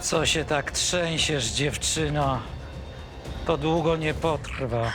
Co się tak trzęsiesz, dziewczyno? To długo nie potrwa.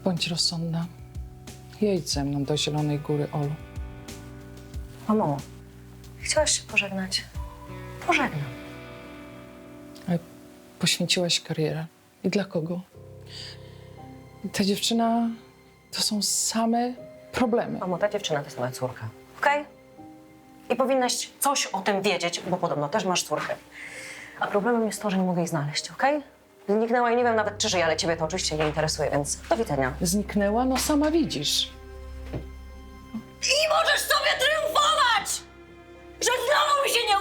Bądź rozsądna. Jedź ze mną do Zielonej Góry, Olu. Mamo, chciałaś się pożegnać? Pożegnam. Ale poświęciłaś karierę. I dla kogo? Ta dziewczyna to są same problemy. Mamo, ta dziewczyna to jest moja córka, okej? I powinnaś coś o tym wiedzieć, bo podobno też masz córkę. A problemem jest to, że nie mogę jej znaleźć, okej? Zniknęła i nie wiem nawet, czy żyje, ale ciebie to oczywiście nie interesuje, więc do widzenia. Zniknęła? No sama widzisz. I możesz sobie triumfować! Że znowu mi się nie...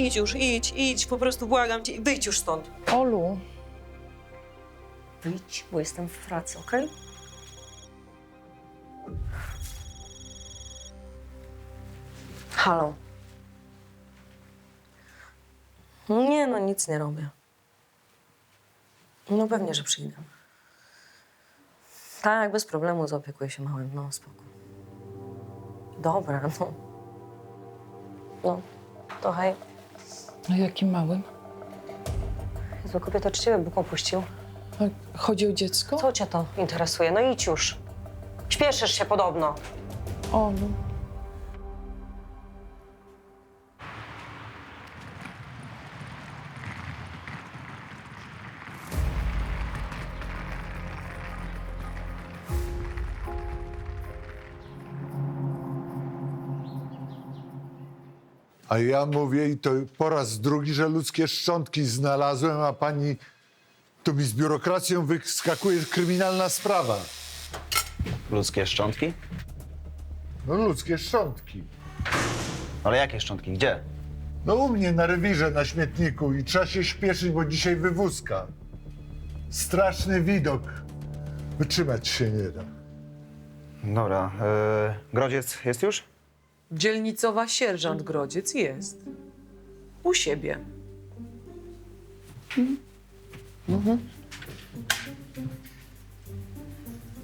Idź już, idź, po prostu błagam cię, wyjdź już stąd. Olu, Wyjdź, bo jestem w pracy, okej? Halo. Nie, no nic nie robię. No pewnie, że przyjdę. Tak, bez problemu zaopiekuję się małym, no spoko. Dobra, no. No, to hej. no jakim małym? Jezu, kobieta, czy ciebie Bóg opuścił? A chodzi o dziecko? Co cię to interesuje? No idź już. Śpieszysz się podobno. Olu. A ja mówię i to po raz drugi, że ludzkie szczątki znalazłem, a pani tu mi z biurokracją wyskakuje kryminalna sprawa. Ludzkie szczątki? No ludzkie szczątki. Ale jakie szczątki? Gdzie? No u mnie na rewirze, na śmietniku i trzeba się śpieszyć, bo dzisiaj wywózka. Straszny widok. Wytrzymać się nie da. Dobra, Grodziec jest już? Dzielnicowa sierżant Grodziec jest. U siebie.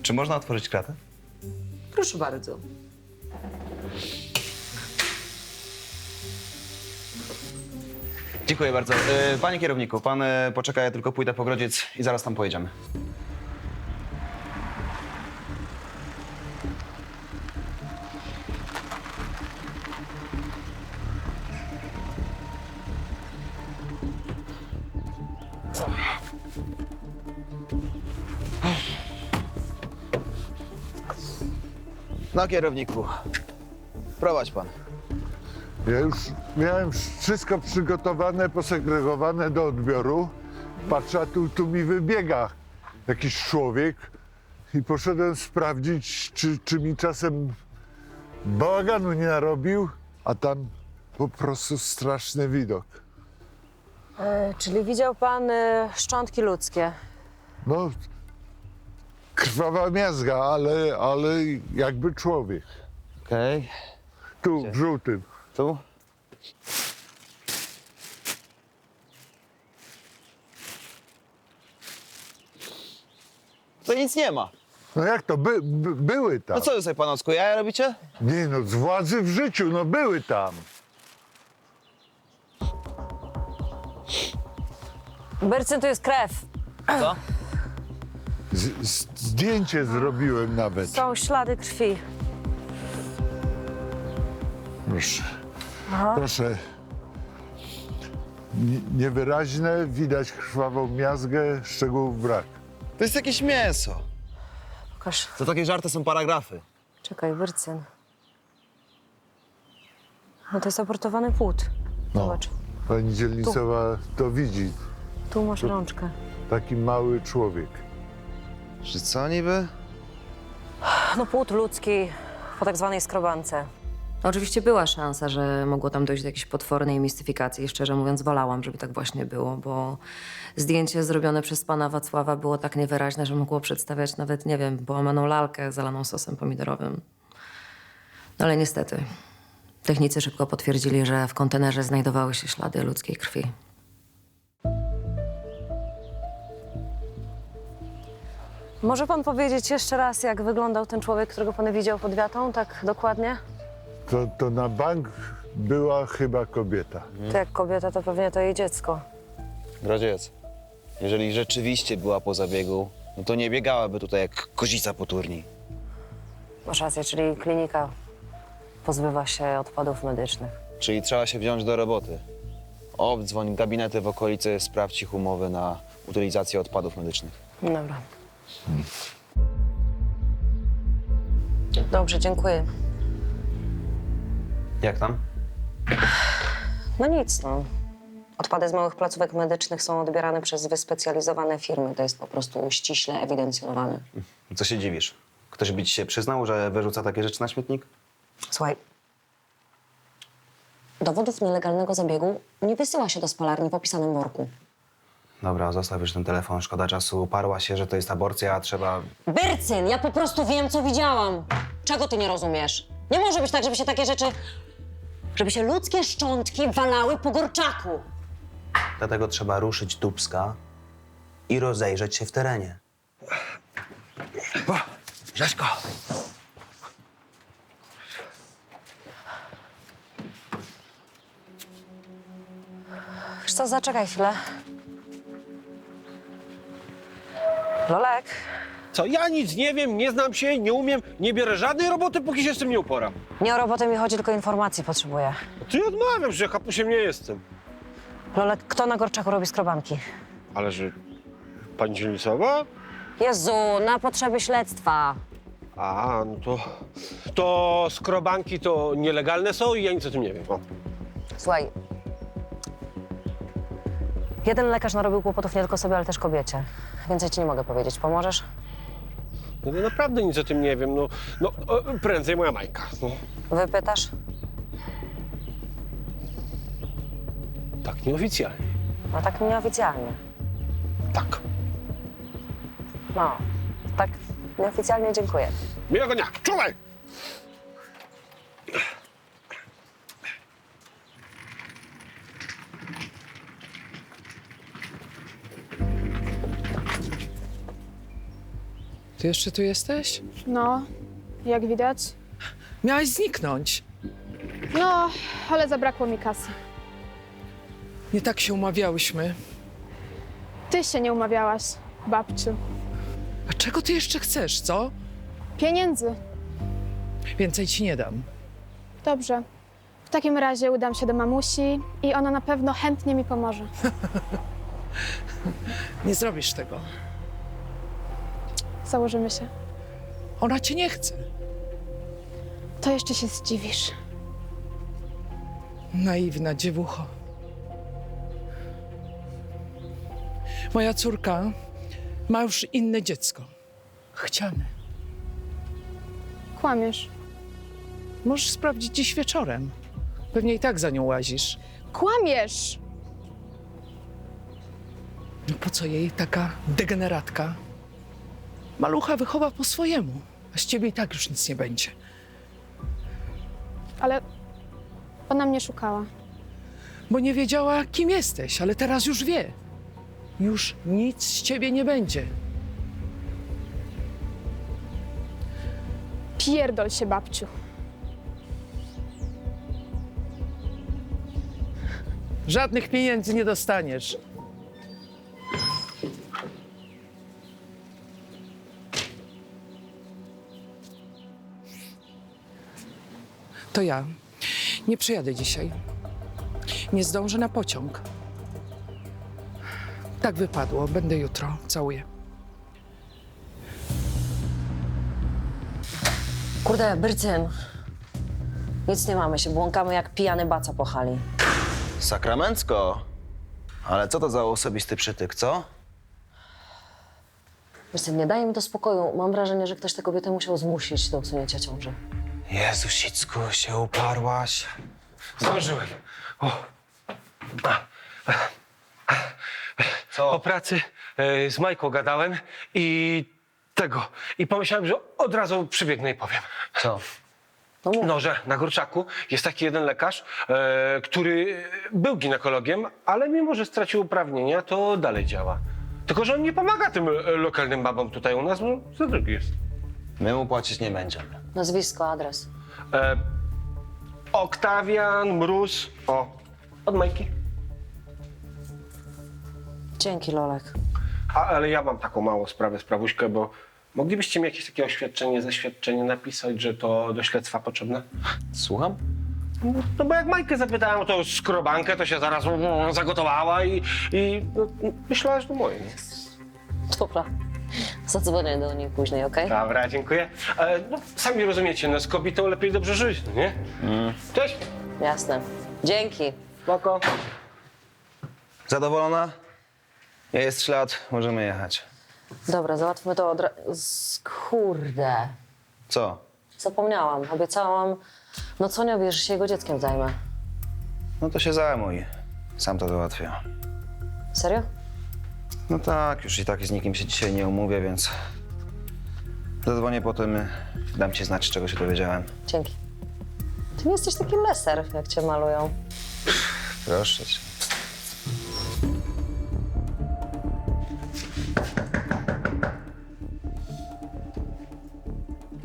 Czy można otworzyć kratę? Proszę bardzo. Dziękuję bardzo. Panie kierowniku, pan poczeka, ja tylko pójdę po Grodziec i zaraz tam pojedziemy. No kierowniku, prowadź pan. Ja już miałem wszystko przygotowane, posegregowane do odbioru. Patrzę, a tu mi wybiega jakiś człowiek i poszedłem sprawdzić, czy mi czasem bałaganu nie narobił, a tam po prostu straszny widok. Czyli widział pan szczątki ludzkie? No, krwawa miazga, ale jakby człowiek. Okej. Tu, w żółtym. Tu? To nic nie ma. No jak to? Były tam. No co wy sobie, panocku, jaja robicie? Nie no, z władzy w życiu, no były tam. Bercyn, to jest krew. Co? Zdjęcie zrobiłem nawet. Są ślady krwi. Proszę. Proszę. Niewyraźne, widać krwawą miazgę, szczegółów brak. To jest jakieś mięso. Pokaż. To takie żarty są paragrafy. Czekaj, Bercyn. No to jest abortowany płód. Zobacz. Pani dzielnicowa to widzi. Tu masz rączkę. Taki mały człowiek. Że co niby? No płód ludzki po tak zwanej skrobance. Oczywiście była szansa, że mogło tam dojść do jakiejś potwornej mistyfikacji. Szczerze mówiąc, wolałam, żeby tak właśnie było, bo zdjęcie zrobione przez pana Wacława było tak niewyraźne, że mogło przedstawiać nawet, nie wiem, połamaną lalkę zalaną sosem pomidorowym. No ale niestety, technicy szybko potwierdzili, że w kontenerze znajdowały się ślady ludzkiej krwi. Może pan powiedzieć jeszcze raz, jak wyglądał ten człowiek, którego pan widział pod wiatą, tak dokładnie? To na bank była chyba kobieta. To jak kobieta, to pewnie to jej dziecko. Grodziec, jeżeli rzeczywiście była po zabiegu, no to nie biegałaby tutaj jak kozica po turni. Masz rację, czyli klinika pozbywa się odpadów medycznych. Czyli trzeba się wziąć do roboty. Obdzwoń gabinety w okolicy, sprawdź ich umowy na utylizację odpadów medycznych. Dobra. Dobrze, dziękuję. Jak tam? No nic, no. Odpady z małych placówek medycznych są odbierane przez wyspecjalizowane firmy. To jest po prostu ściśle ewidencjonowane. Co się dziwisz? Ktoś by ci się przyznał, że wyrzuca takie rzeczy na śmietnik? Słuchaj, dowodów nielegalnego zabiegu nie wysyła się do spalarni w opisanym worku. Dobra, zostaw już ten telefon, szkoda czasu. Uparła się, że to jest aborcja, a trzeba... Bercyn, ja po prostu wiem, co widziałam. Czego ty nie rozumiesz? Nie może być tak, żeby się takie rzeczy... żeby się ludzkie szczątki walały po gorczaku. Dlatego trzeba ruszyć Dubska i rozejrzeć się w terenie. Rzeźko! Wiesz co, zaczekaj chwilę. Lolek, Co, ja nic nie wiem, nie znam się, nie umiem, nie biorę żadnej roboty, póki się z tym nie uporam. nie o robotę mi chodzi, tylko informacji potrzebuję. Ty odmawiam, że kapusiem nie jestem. Lolek, kto na gorczaku robi skrobanki? Ale że pani dzielnicowa? Jezu, na potrzeby śledztwa. A, no to skrobanki to nielegalne są i ja nic o tym nie wiem. O. Słuchaj. Jeden lekarz narobił kłopotów nie tylko sobie, ale też kobiecie. Więcej ci nie mogę powiedzieć. Pomożesz? No, naprawdę nic o tym nie wiem, prędzej moja Majka. No, Wypytasz? tak nieoficjalnie. No tak nieoficjalnie. Tak. No, tak nieoficjalnie dziękuję. Miłego dnia, czuwaj! Ty jeszcze tu jesteś? No, jak widać. Miałaś zniknąć. No, ale zabrakło mi kasy. Nie tak się umawiałyśmy. Ty się nie umawiałaś, babciu. A czego ty jeszcze chcesz, co? Pieniędzy. Więcej ci nie dam. Dobrze. W takim razie udam się do mamusi i ona na pewno chętnie mi pomoże. Nie zrobisz tego. Założymy się. Ona cię nie chce. To jeszcze się zdziwisz. Naiwna dziewucho. Moja córka ma już inne dziecko. Chciane. Kłamiesz. Możesz sprawdzić dziś wieczorem. Pewnie i tak za nią łazisz. Kłamiesz! No po co jej taka degeneratka? Malucha wychowa po swojemu, a z ciebie i tak już nic nie będzie. Ale ona mnie szukała. Bo nie wiedziała, kim jesteś, ale teraz już wie. Już nic z ciebie nie będzie. Pierdol się, babciu. Żadnych pieniędzy nie dostaniesz. To ja. Nie przyjadę dzisiaj. Nie zdążę na pociąg. Tak wypadło. Będę jutro. Całuję. Kurde, Brycyn. Nic nie mamy, się błąkamy jak pijany baca po hali. Sakramencko. Ale co to za osobisty przytyk, co? Brycyn, nie daje mi to spokoju. Mam wrażenie, że ktoś tę kobietę musiał zmusić do usunięcia ciąży. Jezu, Sicku, się uparłaś. Zdążyłem. O. Co? Po pracy z Majką gadałem i I pomyślałem, że od razu przybiegnę i powiem. Co? No, że na Kurczaku jest taki jeden lekarz, który był ginekologiem, ale mimo, że stracił uprawnienia, to dalej działa. Tylko, że on nie pomaga tym lokalnym babom tutaj u nas, bo za drogi jest. My mu płacić nie będziemy. Nazwisko, adres. Oktawian, Mróz, o, od Majki. Dzięki, Lolek. Ale ja mam taką małą sprawuśkę, bo moglibyście mi jakieś takie zaświadczenie napisać, że to do śledztwa potrzebne? Słucham? No bo jak Majkę zapytałem o tą skrobankę, to się zaraz zagotowała i myślała, że to moje, nie? Dobra. Zadzwonię do niej później, okej? Dobra, dziękuję. No, sami rozumiecie, no z kobietą lepiej dobrze żyć, no nie? Cześć. Jasne. Dzięki. Spoko. Zadowolona? Jest ślad, możemy jechać. Dobra, załatwmy to od razu. Kurde. Co? Zapomniałam. Obiecałam. No co nie obierzesz się, jego dzieckiem zajmę. No to się zajmuj. Sam to załatwię. Serio? No tak, już i tak z nikim się dzisiaj nie umówię, więc zadzwonię potem, dam ci znać, czego się dowiedziałem. Dzięki. Ty nie jesteś taki leser, jak cię malują. Proszę cię.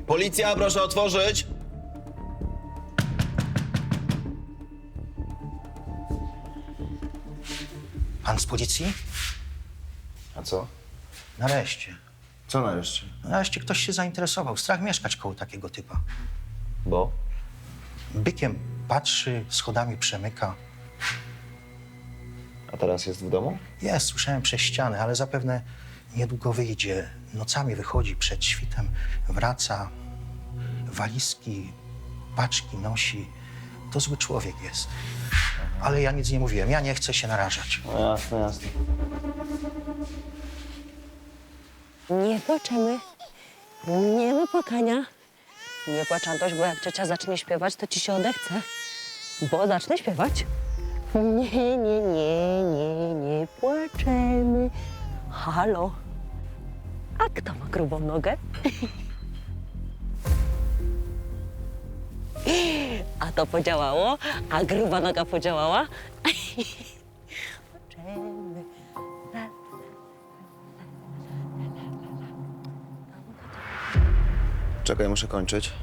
Policja, proszę otworzyć! Pan z policji? A co? Nareszcie. Co nareszcie? Nareszcie ktoś się zainteresował. Strach mieszkać koło takiego typa. Bo? Bykiem patrzy, schodami przemyka. A teraz jest w domu? Jest, słyszałem przez ścianę, ale zapewne niedługo wyjdzie. Nocami wychodzi przed świtem, wraca, walizki, paczki nosi. To zły człowiek jest. Ale ja nic nie mówiłem, ja nie chcę się narażać. No jasne, jasne. Nie płaczemy. Nie ma płakania. Nie płacz, Antoś, bo jak ciocia zacznie śpiewać, to ci się odechce. Bo zacznę śpiewać. Nie płaczemy. Halo. A kto ma grubą nogę? A to podziałało, a gruba noga podziałała. Płaczemy. Czekaj, muszę kończyć.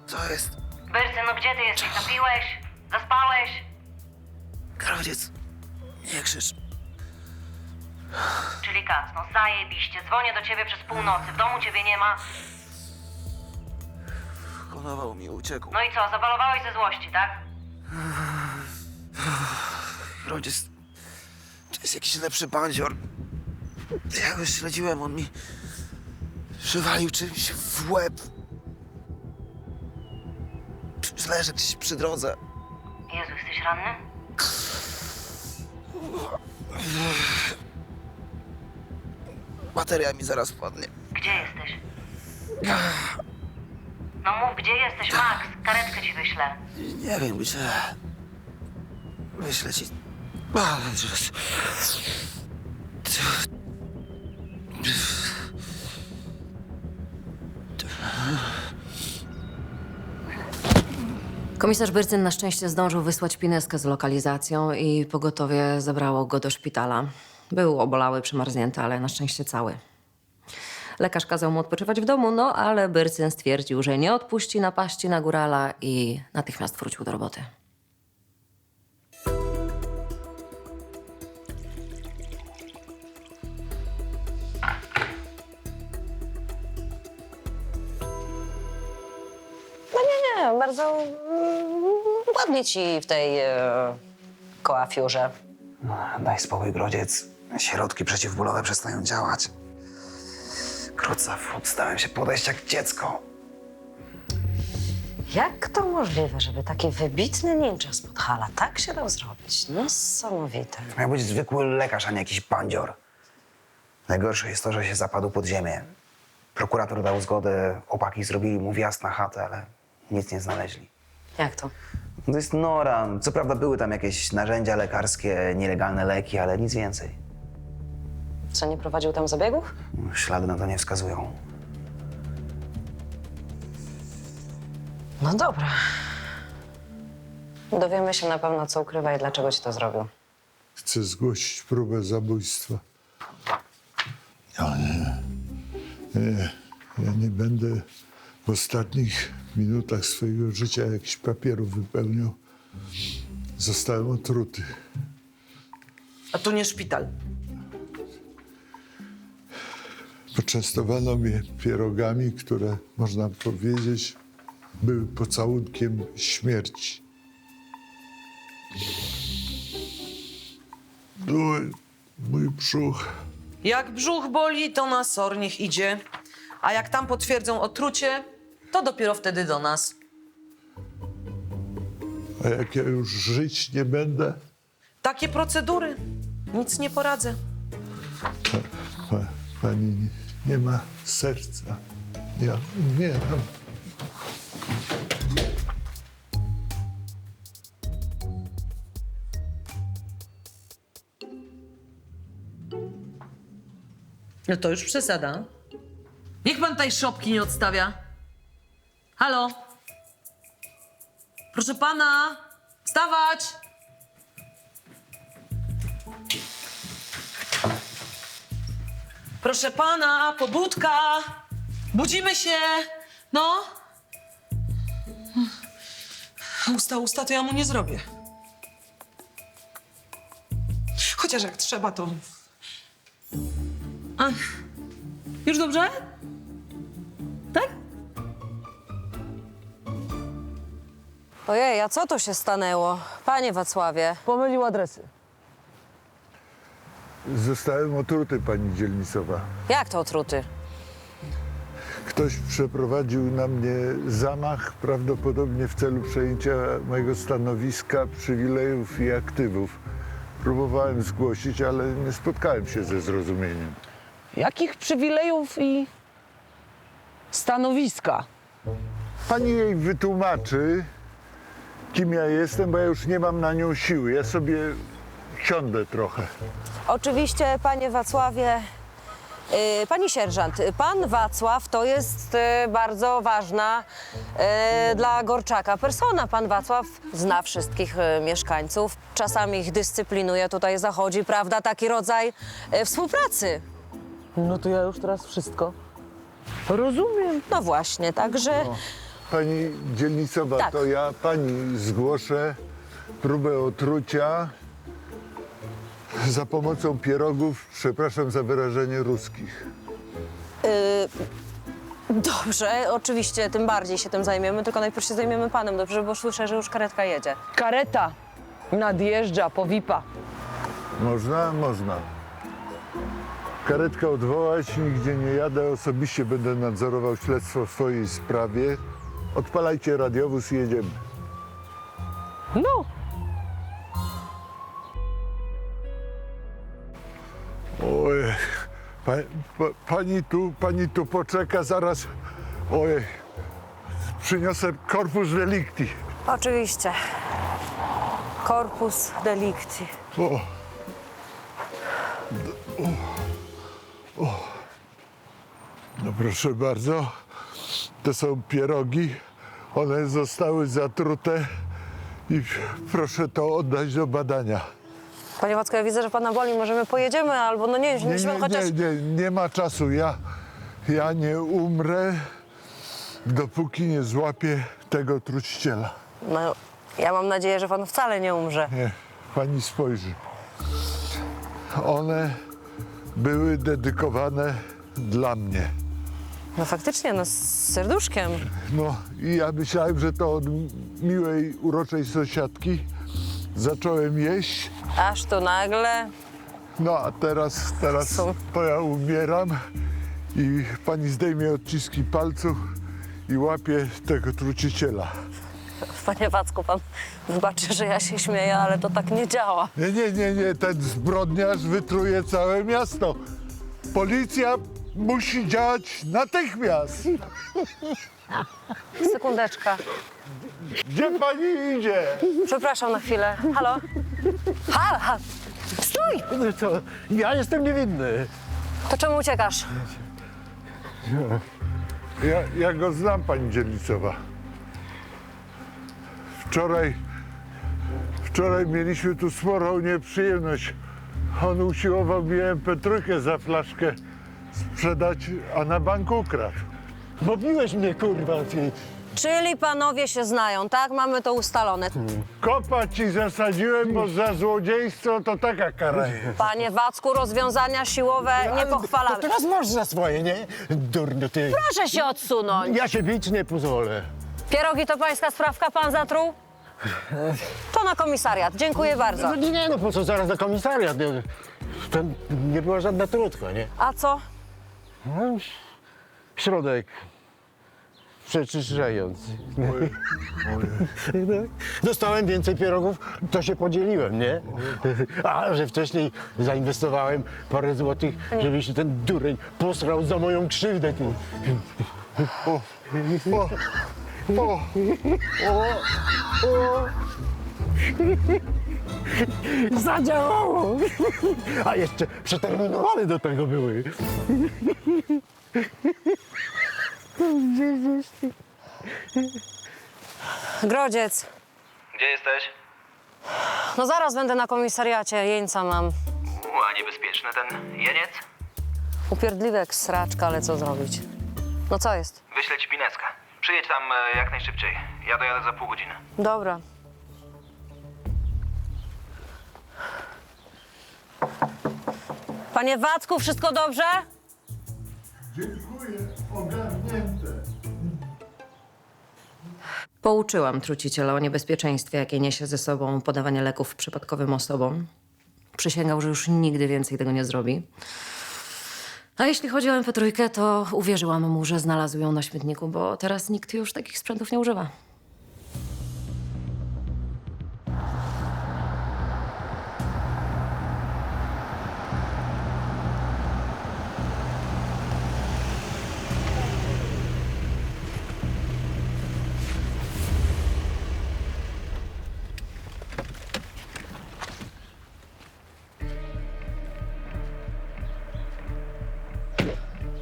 Co jest? Bercy, no gdzie ty jesteś? Zapiłeś? Zaspałeś? Grodziec, nie krzycz. Czyli Kac, no zajebiście. Dzwonię do ciebie przez północy. W domu ciebie nie ma. Konował mi, uciekł. No i co, zabalowałeś ze złości, tak? Grodziec, to jest jakiś lepszy bandzior. Ja go śledziłem, on mi przywalił czymś w łeb. Leżę gdzieś przy drodze. Jezu, jesteś ranny? Bateria mi zaraz wpadnie. Gdzie jesteś? No mów, gdzie jesteś, Max? Karetkę ci wyślę. Nie wiem, gdzie. Wyślę ci. Komisarz Byrcyn na szczęście zdążył wysłać pineskę z lokalizacją i pogotowie zabrało go do szpitala. Był obolały, przymarznięty, ale na szczęście cały. Lekarz kazał mu odpoczywać w domu, no ale Byrcyn stwierdził, że nie odpuści napaści na górala i natychmiast wrócił do roboty. Nie, bardzo ładnie ci w tej koafiurze. Daj spokój, Grodziec. Środki przeciwbólowe przestają działać. Wkrótce stałem się podejść jak dziecko. Jak to możliwe, żeby taki wybitny ninja z Podhala tak się dał zrobić? Niesamowite. Miał być zwykły lekarz, a nie jakiś bandzior. Najgorsze jest to, że się zapadł pod ziemię. Prokurator dał zgodę, chłopaki zrobili mu wjazd na chatę, ale nic nie znaleźli. Jak to? To jest nora. Co prawda były tam jakieś narzędzia lekarskie, nielegalne leki, ale nic więcej. Co, nie prowadził tam zabiegów? Ślady na to nie wskazują. No dobra. Dowiemy się na pewno, co ukrywa i dlaczego ci to zrobił. Chcę zgłosić próbę zabójstwa. Ale nie, ja nie będę w ostatnich minutach swojego życia jakichś papierów wypełniał. Zostałem otruty. A to nie szpital. Poczęstowano mnie pierogami, które, można powiedzieć, były pocałunkiem śmierci. Mój brzuch. Jak brzuch boli, to na SOR niech idzie. A jak tam potwierdzą otrucie, to dopiero wtedy do nas. A jak ja już żyć nie będę? Takie procedury. Nic nie poradzę. Pani nie ma serca. Ja umieram. No to już przesada. Niech pan tej szopki nie odstawia. Halo? Proszę pana, wstawać! Proszę pana, pobudka! Budzimy się! No! Usta, to ja mu nie zrobię. Chociaż jak trzeba, to... A, już dobrze? Tak? Ojej, a co to się stanęło? Panie Wacławie. Pomylił adresy. Zostałem otruty, pani dzielnicowa. Jak to otruty? Ktoś przeprowadził na mnie zamach, prawdopodobnie w celu przejęcia mojego stanowiska, przywilejów i aktywów. Próbowałem zgłosić, ale nie spotkałem się ze zrozumieniem. Jakich przywilejów i stanowiska? Pani jej wytłumaczy, kim ja jestem, bo ja już nie mam na nią siły. Ja sobie siądę trochę. Oczywiście, panie Wacławie, pani sierżant, pan Wacław to jest bardzo ważna dla Gorczaka persona. Pan Wacław zna wszystkich mieszkańców, czasami ich dyscyplinuje, tutaj zachodzi, prawda, taki rodzaj współpracy. No to ja już teraz wszystko rozumiem. No właśnie, także... Pani dzielnicowa, Tak. to ja pani zgłoszę próbę otrucia za pomocą pierogów, przepraszam za wyrażenie, ruskich. Dobrze, oczywiście, tym bardziej się tym zajmiemy, tylko najpierw się zajmiemy panem, dobrze, bo słyszę, że już karetka jedzie. Kareta nadjeżdża po VIP-a. Można? Można. Karetkę odwołać, nigdzie nie jadę, osobiście będę nadzorował śledztwo w swojej sprawie. Odpalajcie radiowóz i jedziemy. No, Ojej, pani tu poczeka, zaraz. Ojej, przyniosę corpus delicti. Oczywiście. Corpus delicti. O. No proszę bardzo, to są pierogi. One zostały zatrute i proszę to oddać do badania. Panie Wacku, ja widzę, że pana boli, możemy pojedziemy, albo no nie, chociaż... Nie ma czasu. Ja nie umrę, dopóki nie złapię tego truciciela. No, ja mam nadzieję, że pan wcale nie umrze. Nie, pani spojrzy. One były dedykowane dla mnie. No faktycznie, no z serduszkiem. No i ja myślałem, że to od miłej, uroczej sąsiadki. Zacząłem jeść, Aż tu nagle... no a teraz to ja umieram i pani zdejmie odciski palców i łapie tego truciciela. Panie Wacku, pan wybaczy, że ja się śmieję, ale to tak nie działa. Nie, ten zbrodniarz wytruje całe miasto. Policja musi działać natychmiast. Sekundeczka. Gdzie pani idzie? Przepraszam na chwilę. Halo? Halo! Stój! To ja jestem niewinny. To czemu uciekasz? Ja go znam, pani dzielnicowa. Wczoraj mieliśmy tu sporą nieprzyjemność. On usiłował mi MP3 za flaszkę sprzedać, a na bank ukradł. Mobiłeś mnie, kurwa, ty. Czyli panowie się znają, tak? Mamy to ustalone. Kopa ci zasadziłem, bo za złodziejstwo to taka kara jest. Panie Wacku, rozwiązania siłowe nie To pochwalamy. teraz masz za swoje, nie? Durno ty. Proszę się odsunąć. Ja się bić nie pozwolę. Pierogi to pańska sprawka, pan zatruł? To na komisariat. Dziękuję bardzo. No nie, no po co zaraz na komisariat? To nie była żadna trudka, nie? A co? No, środek przeczyszczający. Dostałem więcej pierogów, to się podzieliłem, nie? A że wcześniej zainwestowałem parę złotych, żeby się ten dureń posrał za moją krzywdę. Ty. Zadziałało! A jeszcze przeterminowane do tego były. Grodziec. Gdzie jesteś? No zaraz będę na komisariacie, jeńca mam. A niebezpieczny ten jeniec? Upierdliwy jak sraczka, ale co zrobić? No co jest? Wyślę ci pineskę. Przyjedź tam jak najszybciej. Ja dojadę za pół godziny. Dobra. Panie Wacku, wszystko dobrze? Dziękuję, ogarnięte. Pouczyłam truciciela o niebezpieczeństwie, jakie niesie ze sobą podawanie leków przypadkowym osobom. Przysięgał, że już nigdy więcej tego nie zrobi. A jeśli chodzi o MP3, to uwierzyłam mu, że znalazł ją na śmietniku, bo teraz nikt już takich sprzętów nie używa.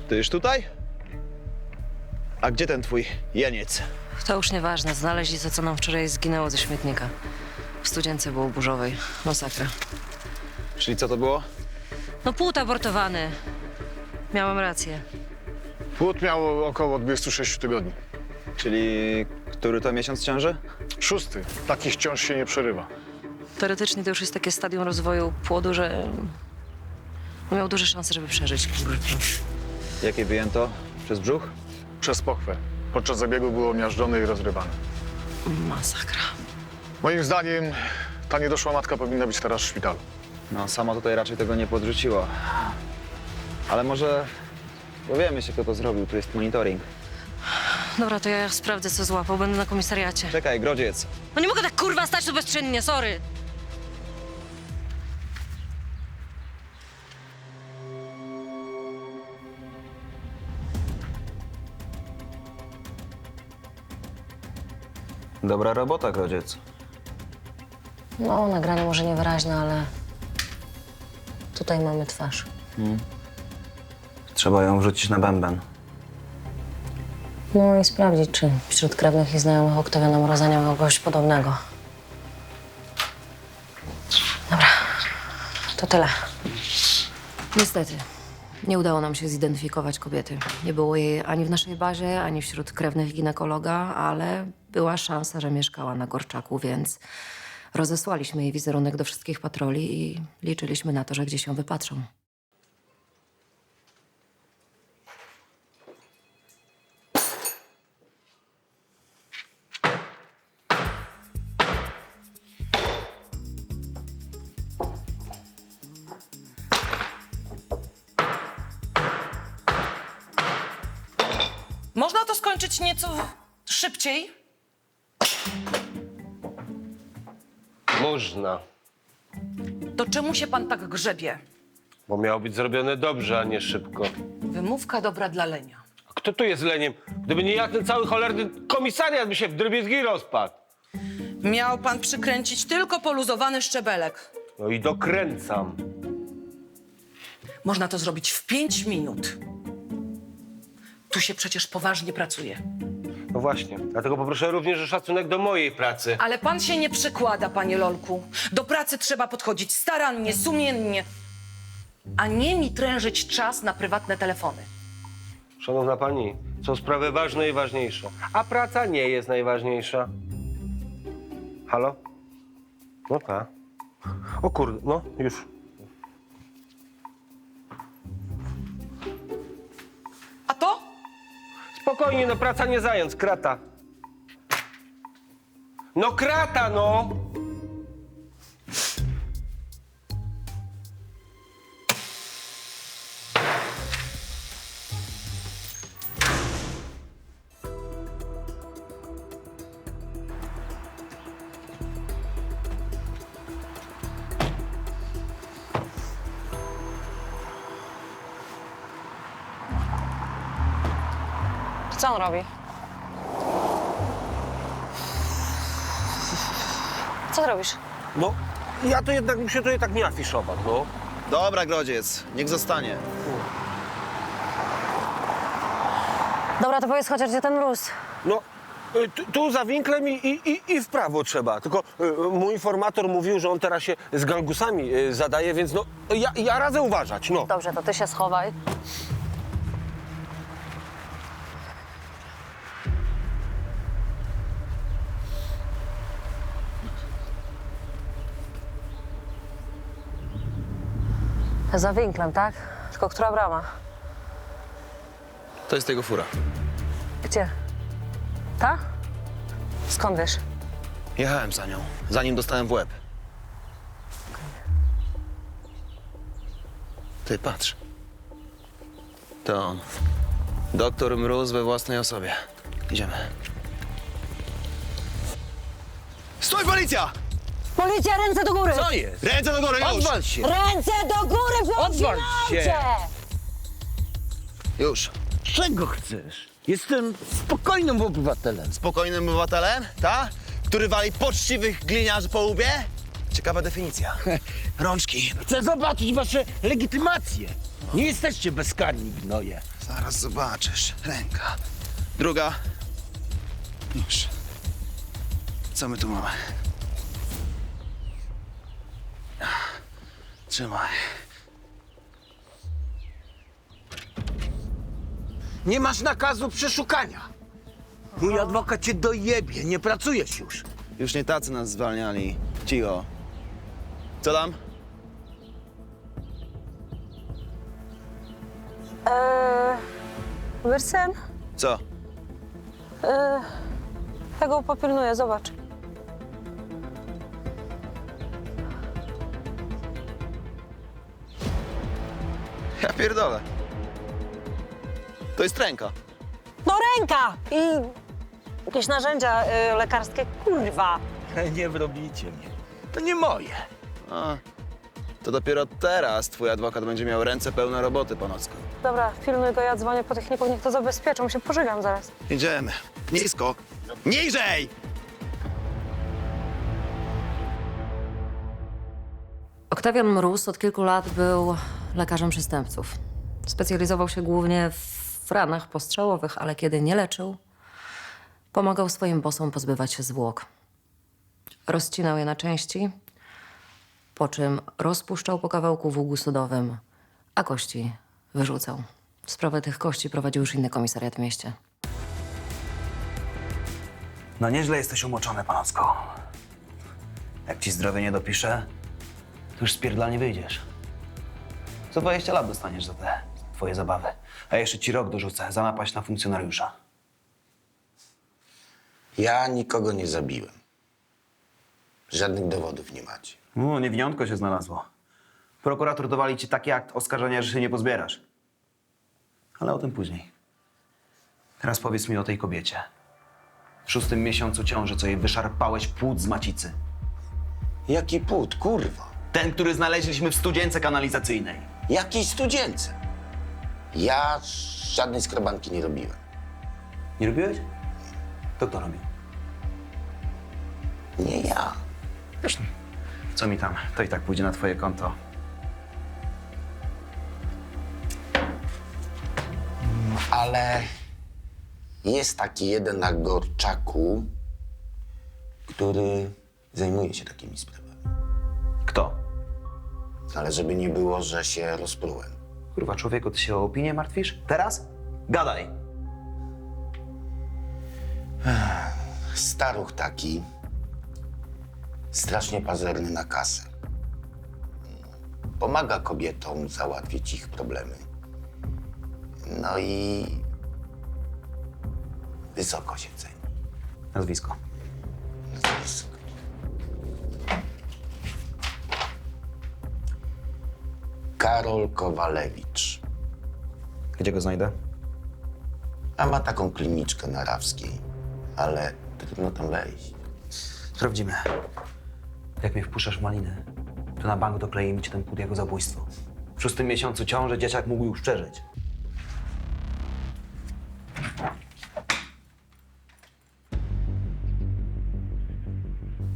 Ty już tutaj? A gdzie ten twój jeniec? To już nieważne. Znaleźli to, co nam wczoraj zginęło ze śmietnika. W studzience było burzowej. Masakra. Czyli co to było? No płód abortowany. Miałam rację. Płód miał około 26 tygodni. Czyli który to miesiąc ciąży? 6. Takich ciąż się nie przerywa. Teoretycznie to już jest takie stadium rozwoju płodu, że miał duże szanse, żeby przeżyć. Jakie wyjęto? Przez brzuch? Przez pochwę. Podczas zabiegu było miażdżone i rozrywane. Masakra. Moim zdaniem ta niedoszła matka powinna być teraz w szpitalu. No, sama tutaj raczej tego nie podrzuciła. Ale może dowiemy się, kto to zrobił. Tu jest monitoring. Dobra, to ja sprawdzę, co złapał. Będę na komisariacie. Czekaj, Grodziec. No nie mogę tak kurwa stać tu bezczynnie, sorry. Dobra robota, Grodziec. No, nagranie może niewyraźne, ale tutaj mamy twarz. Trzeba ją wrzucić na bęben. No i sprawdzić, czy wśród krewnych i znajomych Oktawiana Mrozania miał kogoś podobnego. Dobra, to tyle. Niestety, nie udało nam się zidentyfikować kobiety. Nie było jej ani w naszej bazie, ani wśród krewnych ginekologa, ale była szansa, że mieszkała na Gorczaku, więc rozesłaliśmy jej wizerunek do wszystkich patroli i liczyliśmy na to, że gdzieś ją wypatrzą. Można to skończyć nieco szybciej? Można, To czemu się pan tak grzebie? bo miało być zrobione dobrze, a nie szybko. Wymówka dobra dla lenia. A kto tu jest leniem? Gdyby nie ja, ten cały cholerny komisariat by się w drobiazgi rozpadł. Miał pan przykręcić tylko poluzowany szczebelek. No i dokręcam. Można to zrobić w 5 minut. Tu się przecież poważnie pracuje. No właśnie, dlatego poproszę również o szacunek do mojej pracy. Ale pan się nie przykłada, panie Lolku. Do pracy trzeba podchodzić starannie, sumiennie, a nie mi trężyć czas na prywatne telefony. Szanowna pani, są sprawy ważne i ważniejsze, a praca nie jest najważniejsza. Halo? No tak. O kurde, no już. A to? Spokojnie, no praca nie zając, krata. No krata, no! Co on robi? Co ty robisz? No, ja to jednak muszę to tak nie afiszować, no. Dobra, Grodziec, niech zostanie. Dobra, to powiedz chociaż, gdzie ten mróz. No, tu za winklem i w prawo trzeba. Tylko mój informator mówił, że on teraz się z gangusami zadaje, więc no, ja radzę uważać, no. Dobrze, to ty się schowaj. Za winklem, tak? Tylko która brama? To jest jego fura. Gdzie? Ta? Skąd wiesz? Jechałem za nią, zanim dostałem w łeb. Ty, patrz. To on. Doktor Mróz we własnej osobie. Idziemy. Stój, policja! Policja, ręce do góry! Co jest? Ręce do góry, już! Odwal się! Ręce do góry, Odwal się! Już. Czego chcesz? Jestem spokojnym obywatelem. Spokojnym obywatelem, ta? Który wali poczciwych gliniarzy po łbie? Ciekawa definicja. Rączki. Chcę zobaczyć wasze legitymacje. Nie jesteście bezkarni, gnoje. Zaraz zobaczysz. Ręka. Druga. Już. Co my tu mamy? Trzymaj. Nie masz nakazu przeszukania. Mój adwokat cię dojebie, nie pracujesz już. Już nie tacy nas zwalniali. Cicho. Co tam? Wyrsen? Co? Tego popilnuję, zobacz. Ja pierdolę. To jest ręka. No ręka! I jakieś narzędzia lekarskie, kurwa. Nie wrobicie mnie. To nie moje. A, to dopiero teraz twój adwokat będzie miał ręce pełne roboty po nocku. Dobra, pilnuj go, ja dzwonię po techników, niech to zabezpieczą, się pożygam zaraz. Idziemy. Nisko. Niżej! Oktawian Mróz od kilku lat był lekarzem przestępców. Specjalizował się głównie w ranach postrzałowych, ale kiedy nie leczył, pomagał swoim bossom pozbywać się zwłok. Rozcinał je na części, po czym rozpuszczał po kawałku w ługu sodowym, a kości wyrzucał. Sprawę tych kości prowadził już inny komisariat w mieście. No nieźle jesteś umoczony, Panocko. Jak ci zdrowie nie dopisze, to już spierdlanie wyjdziesz. Co 20 lat dostaniesz za te twoje zabawy. A jeszcze ci rok dorzucę za napaść na funkcjonariusza. Ja nikogo nie zabiłem. Żadnych dowodów nie macie. Niewiniątko się znalazło. Prokurator dowali ci taki akt oskarżenia, że się nie pozbierasz. Ale o tym później. Teraz powiedz mi o tej kobiecie. W 6. miesiącu ciąży, co jej wyszarpałeś płód z macicy. Jaki płód, kurwa? Ten, który znaleźliśmy w studzience kanalizacyjnej. Jakiej studzience? Ja żadnej skrobanki nie robiłem. Nie robiłeś? To kto robił? Nie ja. Zresztą, co mi tam? To i tak pójdzie na twoje konto. Ale jest taki jeden na Gorczaku, który zajmuje się takimi sprawami. Kto? Ale żeby nie było, że się rozprułem. Kurwa, człowieku, ty się o opinię martwisz? Teraz? Gadaj! Staruch taki, strasznie pazerny na kasę. Pomaga kobietom załatwić ich problemy. No i wysoko się ceni. Nazwisko. Nazwisko. Karol Kowalewicz. Gdzie go znajdę? A ma taką kliniczkę na Rawskiej, ale trudno tam wejść. Sprawdzimy. Jak mnie wpuszczasz w maliny, to na bank dokleimy ci ten płód jako zabójstwo. W 6. miesiącu ciąży dzieciak mógł już przeżyć.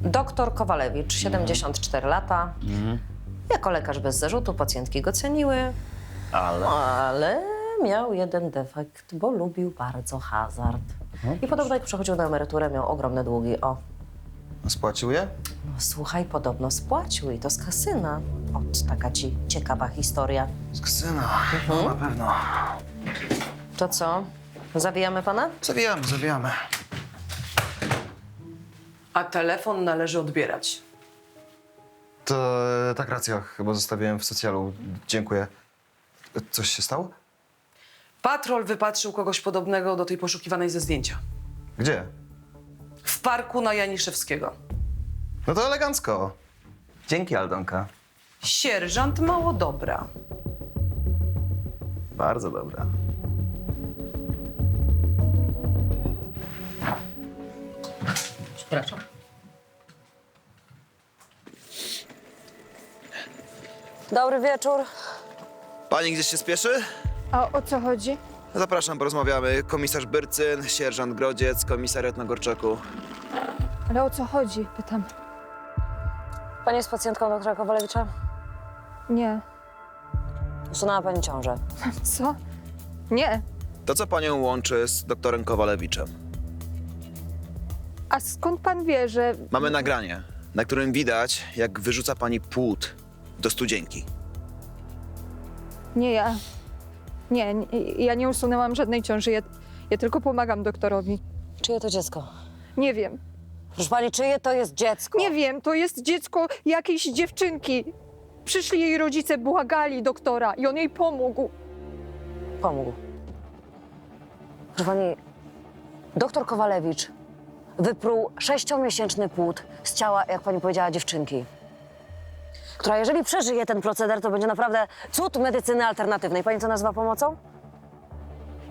Doktor Kowalewicz, 74 lata. Jako lekarz bez zarzutu pacjentki go ceniły, ale miał jeden defekt, bo lubił bardzo hazard. I podobno jak przechodził na emeryturę, miał ogromne długi. O, Spłacił je? no słuchaj, podobno spłacił i to z kasyna. Taka ci ciekawa historia. Z kasyna. No, na pewno. To co? Zawijamy pana? Zawijamy. A telefon należy odbierać. To tak, racja. Chyba zostawiłem w socjalu. Dziękuję. Coś się stało? Patrol wypatrzył kogoś podobnego do tej poszukiwanej ze zdjęcia. Gdzie? W parku na Janiszewskiego. No to elegancko. Dzięki, Aldonka. Sierżant mało dobra. Bardzo dobra. Przepraszam. Dobry wieczór. Pani gdzieś się spieszy? A o co chodzi? Zapraszam, porozmawiamy. Komisarz Byrcyn, sierżant Grodziec, komisariat na Gorczaku. Ale o co chodzi? Pytam. Pani jest pacjentką doktora Kowalewicza? Nie. Usunęła pani ciążę. Co? Nie. To co panią łączy z doktorem Kowalewiczem? A skąd pan wie, że... Mamy nagranie, na którym widać, jak wyrzuca pani płód do studzienki. Nie, ja nie usunęłam żadnej ciąży. Ja tylko pomagam doktorowi. Czyje to dziecko? Nie wiem. Proszę pani, czyje to jest dziecko? Nie wiem, to jest dziecko jakiejś dziewczynki. Przyszli jej rodzice, błagali doktora i on jej pomógł. Pomógł. Proszę pani, doktor Kowalewicz wypruł 6-miesięczny płód z ciała, jak pani powiedziała, dziewczynki, która jeżeli przeżyje ten proceder, to będzie naprawdę cud medycyny alternatywnej. Pani to nazywa pomocą?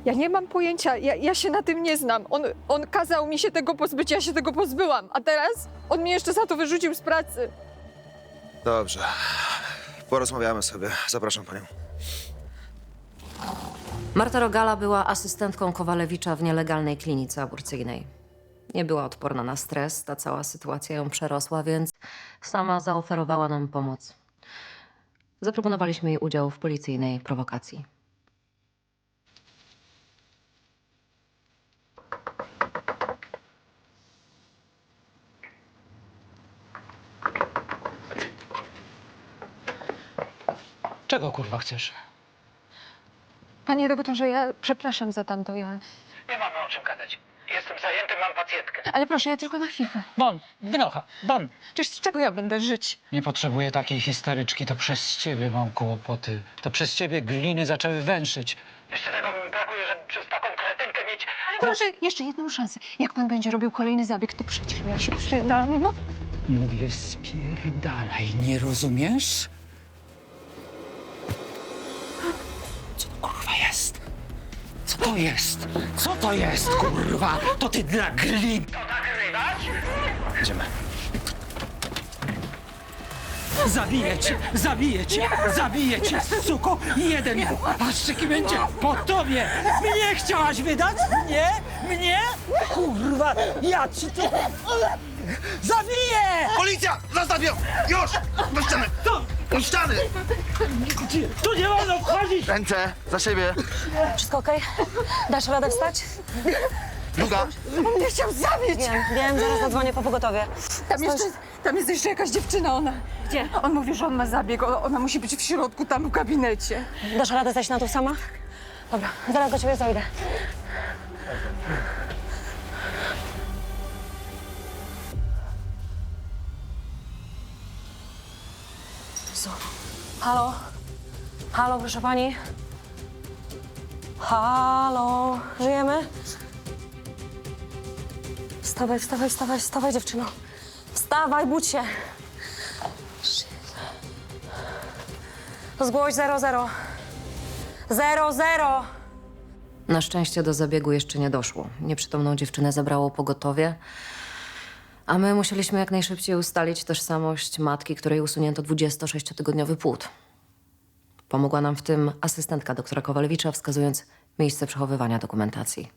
Ja nie mam pojęcia, ja się na tym nie znam. On kazał mi się tego pozbyć, ja się tego pozbyłam. A teraz on mnie jeszcze za to wyrzucił z pracy. Dobrze. Porozmawiamy sobie. Zapraszam panią. Marta Rogala była asystentką Kowalewicza w nielegalnej klinice aborcyjnej. Nie była odporna na stres, ta cała sytuacja ją przerosła, więc sama zaoferowała nam pomoc. Zaproponowaliśmy jej udział w policyjnej prowokacji. Czego kurwa chcesz? Panie doktorze, ja przepraszam za tamto, Nie mamy o czym gadać. Jestem zajęty, mam pacjentkę. Ale proszę, ja tylko na chwilę. Bon, gnocha, bon. Czyż z czego ja będę żyć? Nie potrzebuję takiej histeryczki, to przez ciebie mam kłopoty. To przez ciebie gliny zaczęły węszyć. Jeszcze tego mi brakuje, żeby przez taką kretynkę mieć... Proszę, jeszcze jedną szansę. Jak pan będzie robił kolejny zabieg, to przecież ja się przydam. No. Mówię, spierdalaj, nie rozumiesz? Co to kurwa jest? Co to jest? Co to jest, kurwa? To ty dla glin... To nagrywać? Idziemy. Zabiję cię, zabiję cię, zabiję cię, suko! Jeden paszczyk będzie po tobie! Mnie chciałaś wydać? Mnie? Mnie? Kurwa, ja ci to... Zabiję! Policja! Zostaw ją! Już! Do ściany! Do ściany! Tu nie wolno wchodzić! Ręce za siebie! Wszystko okej? Dasz radę wstać? Druga! On mnie chciał zabić! Wiem, zaraz zadzwonię po pogotowie. Tam jest jeszcze jakaś dziewczyna, ona... Gdzie? On mówi, że on ma zabieg, ona musi być w środku, tam w gabinecie. Dasz radę zejść na to sama? Dobra, zaraz do ciebie zajdę. Co? Halo? Halo, proszę pani? Halo? Żyjemy? Wstawaj, wstawaj, wstawaj, wstawaj, dziewczyno. Wstawaj, budź się. Zgłoś 00. 00! Na szczęście do zabiegu jeszcze nie doszło. Nieprzytomną dziewczynę zabrało pogotowie, a my musieliśmy jak najszybciej ustalić tożsamość matki, której usunięto 26-tygodniowy płód. Pomogła nam w tym asystentka doktora Kowalewicza, wskazując miejsce przechowywania dokumentacji.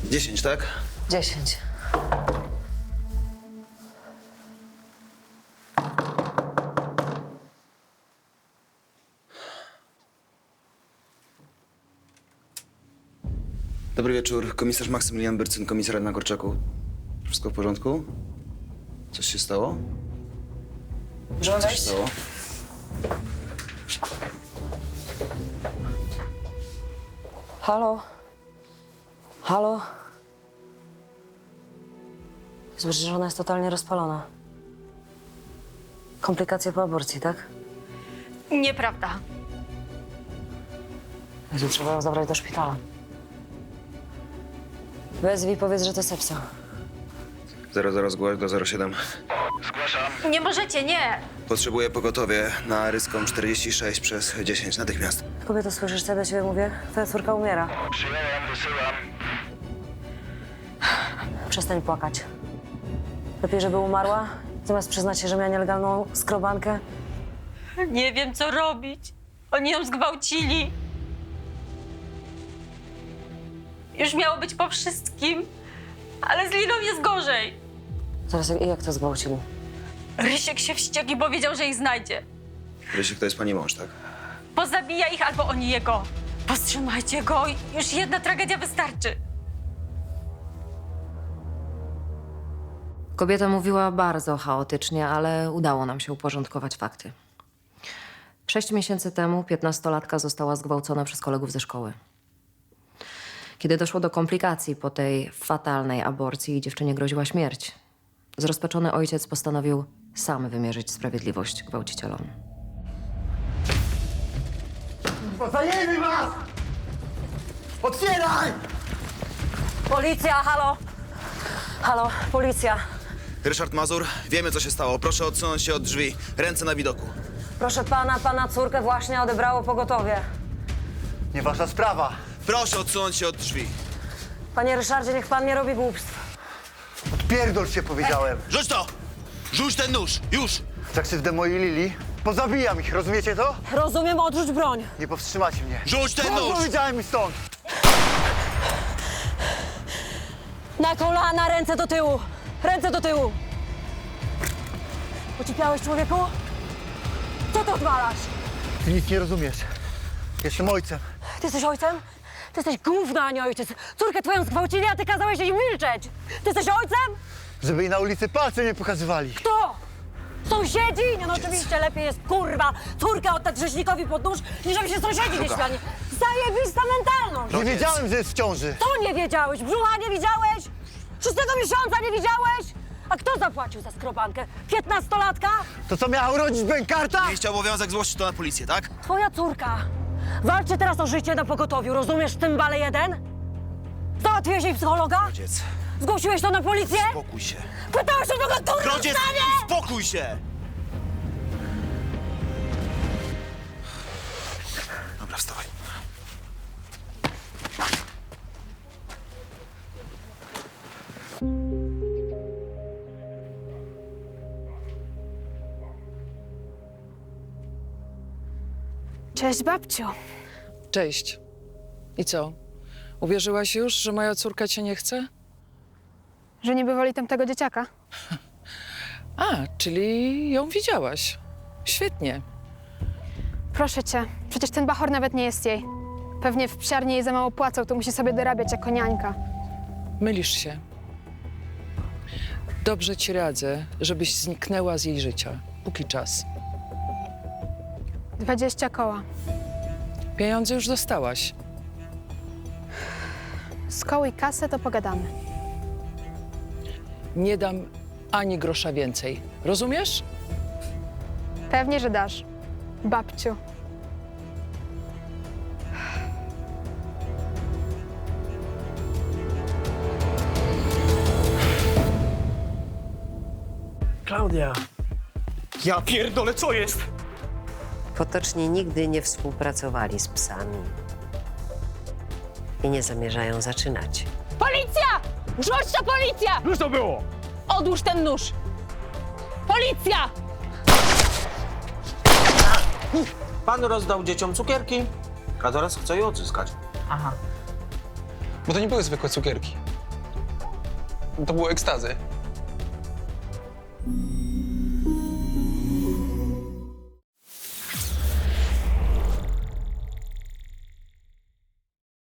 Dziesięć, tak? 10. Dobry wieczór. Komisarz Maksymilian Byrcyn, komisariat na Korczaku. Wszystko w porządku? Coś się stało? Możemy Coś się wejść? stało? Halo? Halo? Słyszę, że ona jest totalnie rozpalona. Komplikacje po aborcji, tak? Nieprawda. Jezu, trzeba ją zabrać do szpitala. Wezwij, powiedz, że to sepsa. 00 zgłoś do 07. Nie możecie, nie! Potrzebuję pogotowie na Ryską 46 przez 10 natychmiast. Kobieto, słyszysz, co ja do ciebie mówię? Twoja córka umiera. Przyjąłem, wysyłam. Przestań płakać. Lepiej, żeby umarła, zamiast przyznać się, że miała nielegalną skrobankę. Nie wiem, co robić. Oni ją zgwałcili. Już miało być po wszystkim, ale z Liną jest gorzej. Zaraz, jak to zgwałcili? Rysiek się wściekł i powiedział, że ich znajdzie. Rysiek to jest pani mąż, tak? Pozabija ich albo oni jego. Powstrzymajcie go. Już jedna tragedia wystarczy. Kobieta mówiła bardzo chaotycznie, ale udało nam się uporządkować fakty. 6 miesięcy temu 15-latka została zgwałcona przez kolegów ze szkoły. Kiedy doszło do komplikacji po tej fatalnej aborcji, dziewczynie groziła śmierć. Zrozpaczony ojciec postanowił sam wymierzyć sprawiedliwość gwałcicielom. Zajemy was! Otwieraj! Policja, halo! Halo, policja. Ryszard Mazur, wiemy co się stało. Proszę odsunąć się od drzwi. Ręce na widoku. Proszę pana córkę właśnie odebrało pogotowie. Nie wasza sprawa. Proszę odsunąć się od drzwi. Panie Ryszardzie, niech pan nie robi głupstw. Odpierdol się, powiedziałem. Rzuć to! Rzuć ten nóż! Już! Za krzywdę mojej Lili pozabijam ich, rozumiecie to? Rozumiem, odrzuć broń. Nie powstrzymacie mnie. Rzuć ten nóż! Powiedziałem mi stąd! Na kolana, ręce do tyłu. Ręce do tyłu. Ucipiałeś, człowieku? Co to odwalasz? Ty nic nie rozumiesz. Jestem ojcem. Ty jesteś ojcem? Ty jesteś gówno, a nie ojciec. Córkę twoją zgwałcili, a ty kazałeś jej milczeć. Ty jesteś ojcem? Żeby jej na ulicy palce nie pokazywali. Kto? Sąsiedzi? Nie, no oczywiście lepiej jest, kurwa, córkę oddać rzeźnikowi pod nóż, niż żeby się sąsiedzi nie śmiali. Zajebista mentalność. Nie wiedziałem, że jest w ciąży. Co nie wiedziałeś? Brzucha nie widziałeś? 6 miesiąca nie widziałeś? A kto zapłacił za skrobankę? 15-latka? To co, miała urodzić bękarta? Mieliście obowiązek zgłosić to na policję, tak? Twoja córka walczy teraz o życie na pogotowiu, rozumiesz, Tymbale 1? Załatwiłeś jej psychologa? Ojciec, Zgłosiłeś to na policję? spokój się. Pytałeś o kogo, kurwa, Rodziec, stanie! spokój się! Dobra, wstawaj. Cześć, babciu. Cześć. I co? Uwierzyłaś już, że moja córka cię nie chce? Że niby woli tamtego dzieciaka. A, czyli ją widziałaś. Świetnie. Proszę cię, przecież ten bachor nawet nie jest jej. Pewnie w psiarni jej za mało płacą, to musi sobie dorabiać jako niańka. Mylisz się. Dobrze ci radzę, żebyś zniknęła z jej życia, póki czas. 20 koła. Pieniądze już dostałaś. Z koło i kasę to pogadamy. Nie dam ani grosza więcej. Rozumiesz? Pewnie, że dasz. Babciu. Klaudia. Ja pierdolę, co jest? Potocznie nigdy nie współpracowali z psami. I nie zamierzają zaczynać. Policja! Rzuć to, policja! Już to było! Odłóż ten nóż! Policja! Pan rozdał dzieciom cukierki, a teraz chce je odzyskać. Aha. Bo to nie były zwykłe cukierki. To było ekstazy.